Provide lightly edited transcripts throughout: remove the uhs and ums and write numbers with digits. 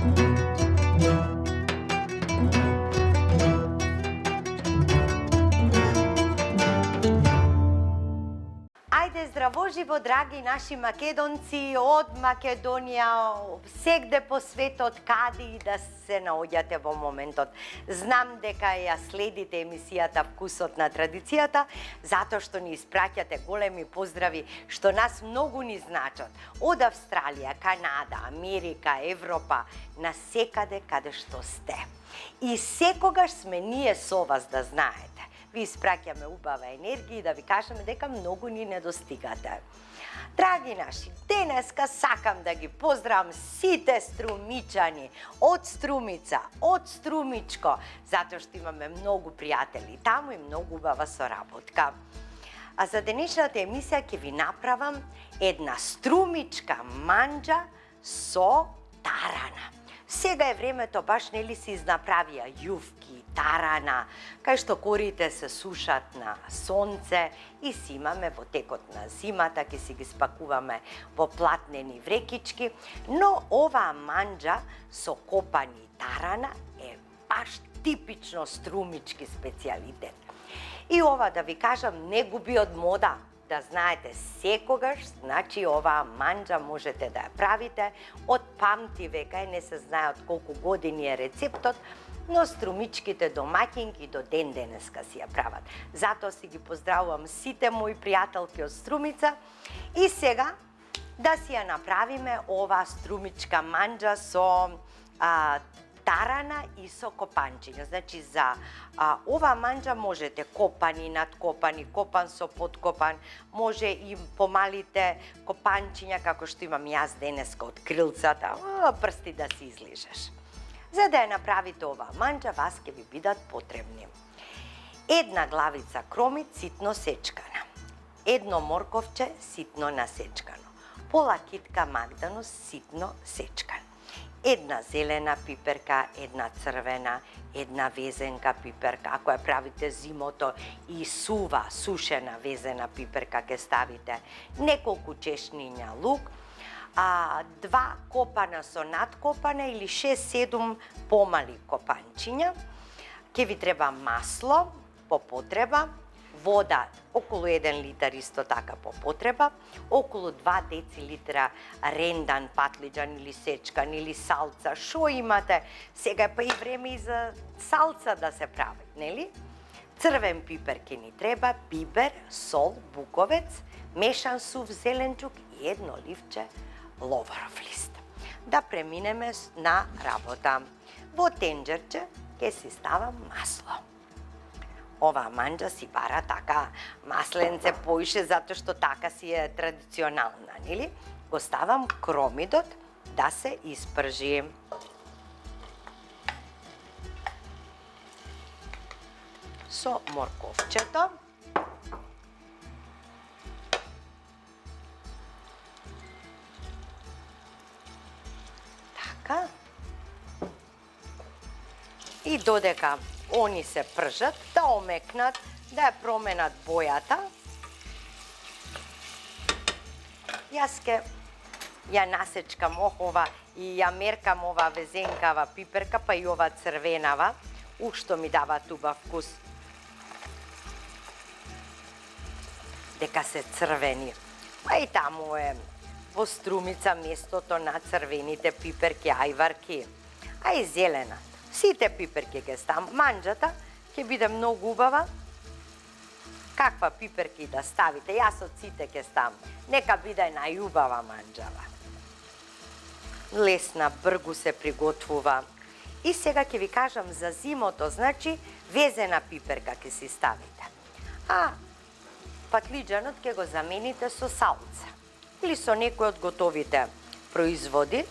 Ајде, здраво живо, драги наши македонци од Македонија, сегде по светот, каде и да се наоѓате во моментот. Знам дека ја следите емисијата Вкусот на традицијата, затоа што ни испраќате големи поздрави, што нас многу ни значат. Од Австралија, Канада, Америка, Европа, насекаде каде што сте. И секогаш сме ние со вас, да знаете. Ви испраќаме убава енергија и да ви кажеме дека многу ни недостигате. Драги наши, денеска сакам да ги поздравам сите струмичани од Струмица, од Струмичко, затоа што имаме многу пријатели таму и многу убава соработка. А за денешната емисија ќе ви направам една струмичка манџа со тарана. Сега е времето, баш нели се изнаправија јувки, тарана, кај што корите се сушат на сонце и си имаме во текот на зимата, ќе си ги спакуваме во платнени врекички, но оваа манџа со копани тарана е баш типично струмички специјалитет. И ова, да ви кажам, не губи од мода. Да знаете, секогаш, значи оваа манџа можете да ја правите од памти века и не се знае од колку години е рецептот, но струмичките домаќинки до ден денеска си ја прават. Затоа си ги поздравувам сите мои пријателки од Струмица и сега да си ја направиме оваа струмичка манџа со тарана и со копанчиња. Значи, за ова манџа можете копани, надкопани, копан со подкопан, може и помалите копанчиња, како што имам јас денеска од крилцата, прсти да си излижеш. За да ја направите оваа манџа, вас ќе ви бидат потребни: една главица кромит ситно сечкана, едно морковче ситно насечкано, пола китка магданус ситно сечкан, една зелена пиперка, една црвена, една везенка пиперка. Ако ја правите зимото и сува, сушена везена пиперка ќе ставите, неколку чешниња лук, 2 копана со надкопана или 6-7 помали копанчиња. Ќе ви треба масло по потреба, вода околу 1 литар исто така по потреба, околу 2 децилитра рендан патлиџан или сечкан или салца, шо имате, сега па и време и за салца да се прави, нели? Црвен пипер ќе ни треба, бибер, сол, буковец, мешан сув зеленчук и едно ливче ловаров лист. Да преминеме на работа. Во тенџерче ќе си ставам масло. Оваа манџа си бара така масленце поише, затоа што така си е традиционална, нели? Го ставам кромидот да се испржи. Со морковчето. Така. И додека они се пржат, да омекнат, да ја променат бојата, јас ке ја насечкам ова и ја меркам ова везенкава пиперка, па и ова црвенава, ушто ми дава убав вкус. Дека се црвени. А и таму е во Струмица местото на црвените пиперки, ајварки, а и зелена. Сите пиперки ќе ставам. Манџата ќе биде многу убава. Каква пиперки да ставите, јас од сите ќе ставам. Нека биде најубава манџава. Лесна, бргу се приготвува. И сега ќе ви кажам за зимото, значи везена пиперка ќе си ставите. А патлиџанот ќе го замените со салца или со некој од готовите производи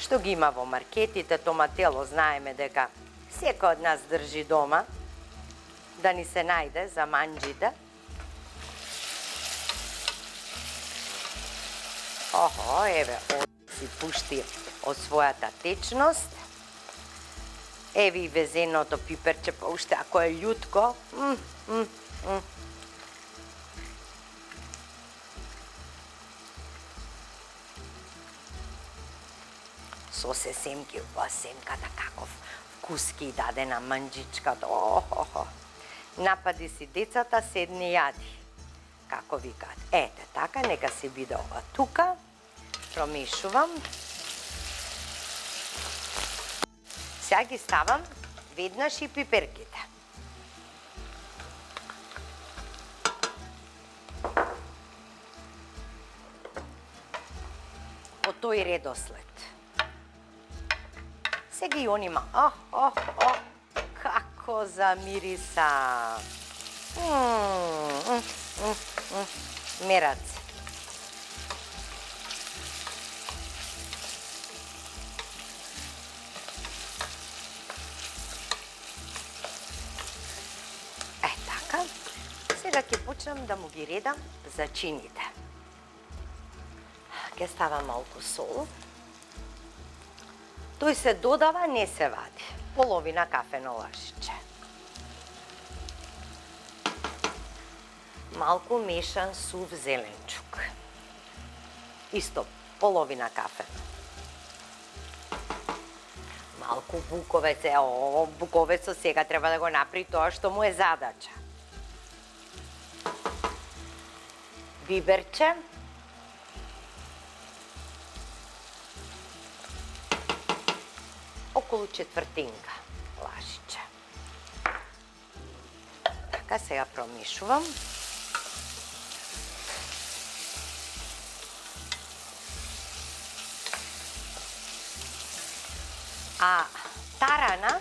што ги има во маркетите. Томатело знаеме дека секој од нас држи дома, да ни се најде за манџите. Охо, еве, си пушти од својата течност. Еве и везеното пиперче, па уште ако е љутко. сосе семки, семката каков вкус ки даде на манџичката. Охо. Напади си децата, седни јади. Како викаат. Ете, така, нека се биде ова тука. Промешувам. Сега ги ставам веднаш и пиперките. По тој редослед. Сега и онима. Како замириса. Мерац. Така. Сега ќе почнам да му ги редам зачините. Ќе ставам малку сол. Тој се додава, не се вади. Половина кафено лажиче. Малку мешан сув зеленчук. Исто, половина кафено. Малку буковец. Буковецот сега треба да го направи тоа што му е задача. Биберче. Околу четвртинка лажиче. Така, сега промешувам. А тарана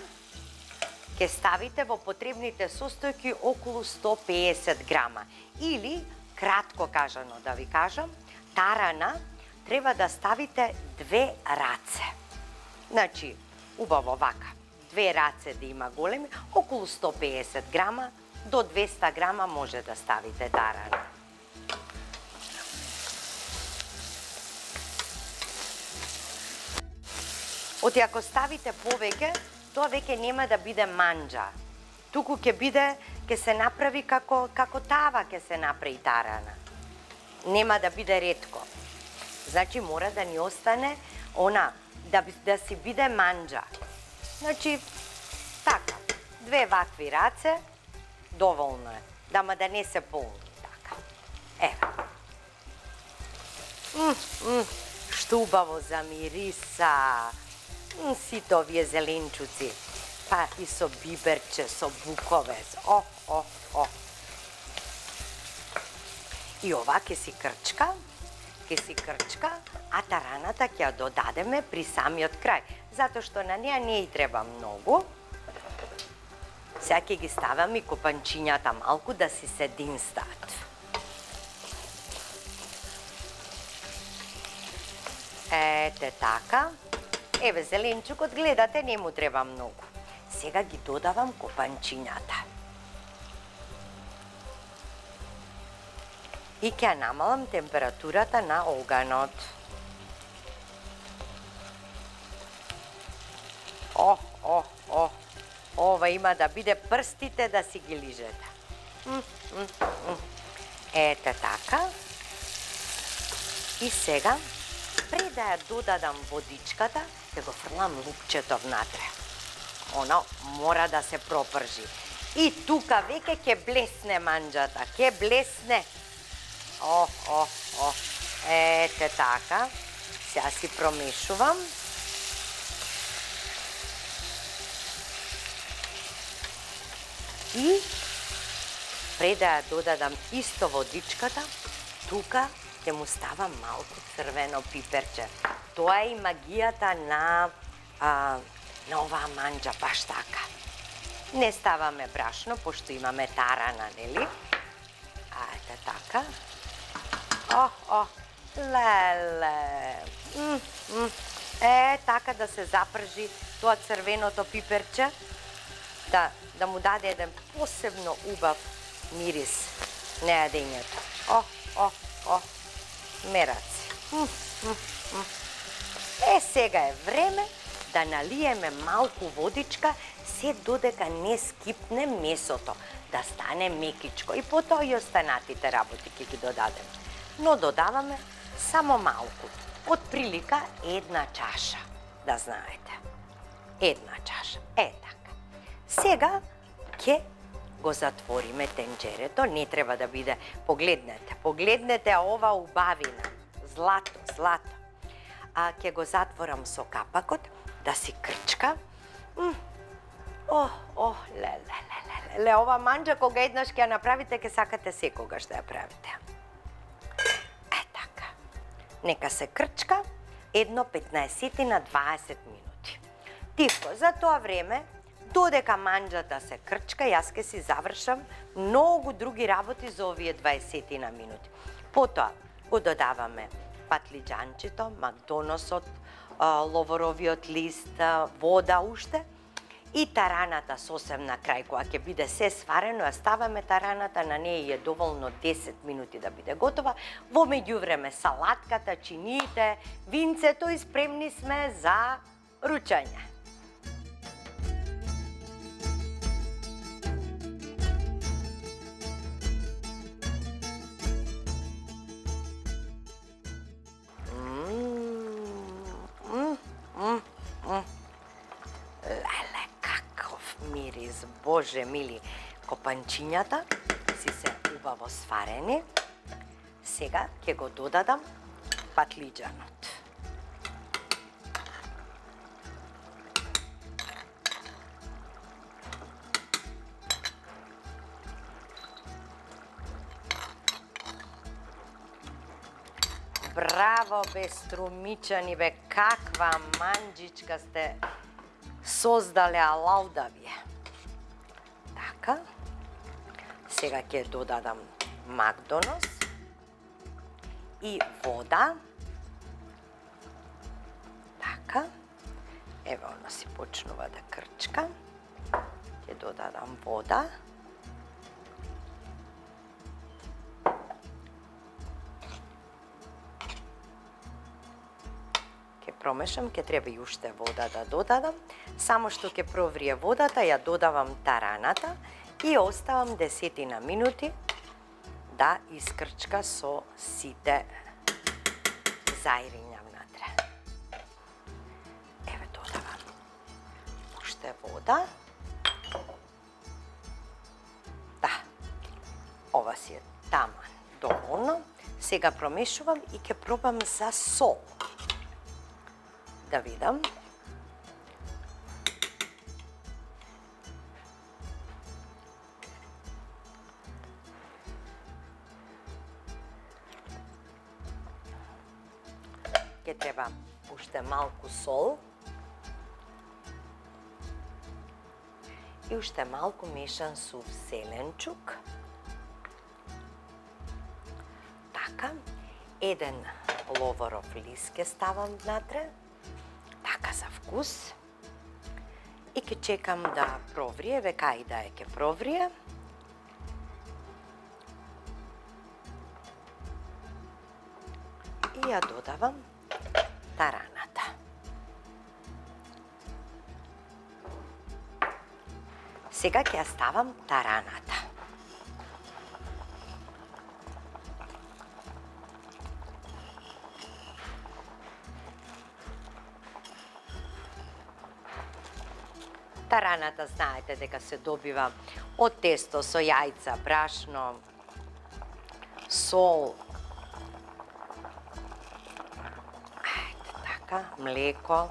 ќе ставите во потребните состојки околу 150 грама. Или, кратко кажано да ви кажам, тарана треба да ставите 2 раце. Значи, убаво вака, 2 раце да има големи, околу 150 грама до 200 грама може да ставите тарана. Оти ако ставите повеќе, тоа веќе нема да биде манџа. Туку ќе се направи како тава ќе се направи тарана. Нема да биде ретко. Значи мора да ни остане да си биде манџа. Значи, така, 2 вакви раце, доволно е. Дама да не се полни, така. Ево. Што убаво замириса. Сите овие зеленчуци. Па и со биберче, со буковец. И ова ќе си крчка, а тараната ќе ја додадеме при самиот крај. Затоа што на неа не и треба многу. Сега ќе ги ставам и копанчињата малку да си се динстат. Ете така. Еве зеленчукот, гледате, не му треба многу. Сега ги додавам копанчињата. И ќе намалам температурата на оганот. Ова има да биде прстите да си ги лижете. Ете така. И сега, пред да ја додадам водичката, ќе го фрлам лупчето внатре. Оно мора да се пропржи. И тука веќе ќе блесне манџата, ќе блесне. Ете така. Сега си промешувам. И пред да ја додадам исто водичката, тука ќе му ставам малку црвено пиперче. Тоа е и магијата на оваа манџа, баш така. Не ставаме брашно, пошто имаме тарана, нели? Ете така. Леле. Така да се запржи тоа црвеното пиперче, да му даде еден посебно убав мирис на јадењето. Мераци. Сега е време да налиеме малку водичка, се додека не скипне месото, да стане мекичко. И потоа и останатите работи ќе ги додадеме. Но додаваме само малку, од прилика 1 чаша. да знаете. Една чаша. Така. Сега ќе го затвориме тенџерето, не треба да биде, погледнете ова убавина, злато. Ќе го затворам со капакот, да си крчка. Ле, ова манџа кога еднаш ќе ја направите, ќе сакате секогаш да ја правите. Така. Нека се крчка, едно 15 на 20 минути. Тивко, за тоа време, додека манџата се крчка, јас ке си завршам многу други работи за овие 20 на минути. Потоа го додаваме патлиџанчето, макдоносот, ловоровиот лист, вода уште и тараната сосем на крај, кога ќе биде се сварено, ја ставаме тараната, на неја е доволно 10 минути да биде готова. Во меѓувреме салатката, чиниите, винцето и спремни сме за ручање. Леле, каков мирис, Боже мили. Копанчињата си се убаво сварени. Сега ќе го додадам патлиџанот. Браво, бе, струмичани, бе, каква манџичка сте создале, алауда вие. Така. Сега ќе додадам макдонос и вода. Така. Ево, она си почнува да крчка. Ќе додадам вода. Промешам, ќе треба и уште вода да додадам. Само што ќе проврие водата, ја додавам тараната и оставам 10 на минути да искрчка со сите заириња внатре. Еве, додавам уште вода. Да, ова си е таман доволно. Сега промешувам и ќе пробам за сол. Да видам. Ќе треба уште малку сол и уште малку мешан сув зеленчук. Така, еден ловоров лист ќе ставам внатре. Така за вкус. И ќе чекам да проврие, века и да ќе проврие. И ја додавам тараната. Сега ќе ја ставам тараната. Тараната знаете дека се добива од тесто со јајца, брашно, сол, така, млеко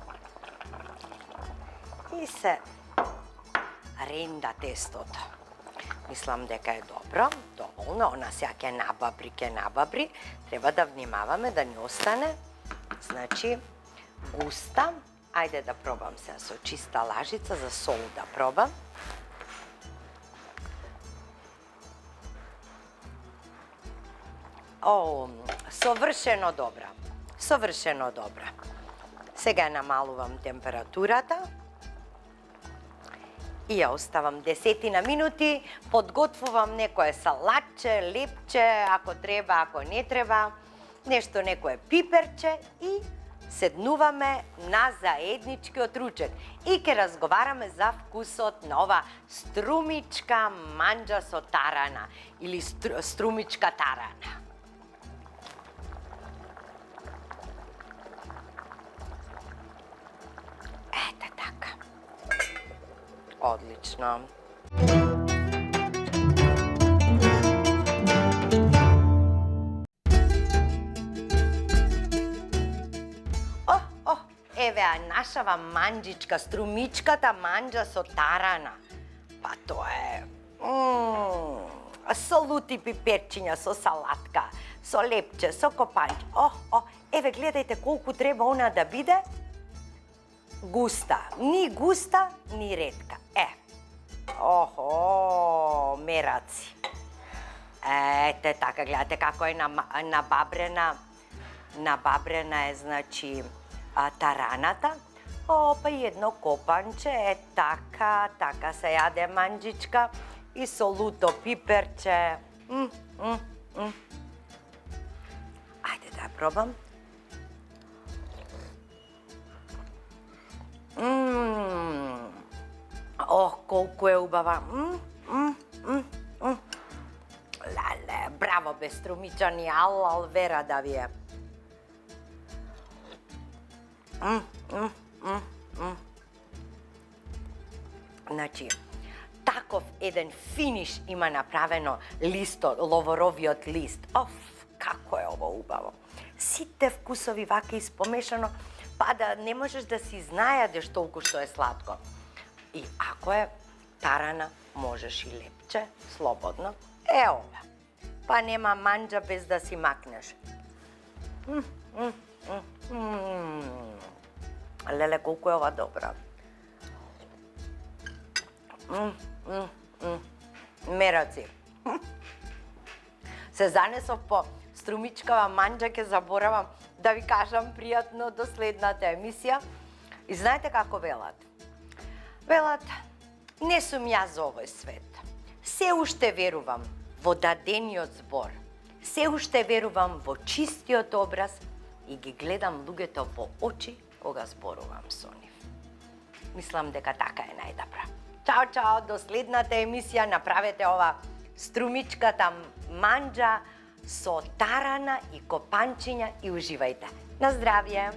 и се ренда тестото. Мислам дека е добро, доволно, она сега ќе набабри, треба да внимаваме да не остане, значи, густа. Ајде да пробам се со чиста лажица, за сол да пробам. Совршено добра. Сега ја намалувам температурата и ја оставам 10 на минути, подготвувам некое салатче, лепче, ако треба, ако не треба, нешто, некое пиперче и седнуваме на заедничкиот ручек и ќе разговараме за вкусот на ова струмичка манџа со тарана или струмичка тарана. Odlično. Еве, нашава манџичка, струмичката манџа со тарана. Па тоа е... со лути пиперчиња, со салатка, со лепче, со копанче. Еве, гледајте колку треба она да биде. Густа. Ни густа, ни ретка. Мераци. Ете така, гледате како е набабрена. Набабрена е, значи, тараната. Па едно копанче, така се јаде манџичка и со луто пиперче. Ајде да ја пробам. Колку е убава. Леле, браво бе струмичани, ал вера да ви е. Значи, таков еден финиш има направено ловоровиот лист. Како е ово убаво. Сите вкусови вака испомешано, па да не можеш да си знајадеш толку што е сладко. И ако е тарана, можеш и лепче, слободно. Ова. Па нема манџа без да си макнеш. Леле, колку е ова добра. Мераци. Се занесов по струмичкава манџа, ќе заборавам да ви кажам пријатно до следната емисија. И знаете како велат? Велат, не сум јас за овој свет. Се уште верувам во дадениот збор. Се уште верувам во чистиот образ и ги гледам луѓето во очи кога зборувам со нив. Мислам дека така е најдобра. Чао, до следната емисија. Направете ова струмичката манџа со тарана и копанчиња и уживајте. На здравје!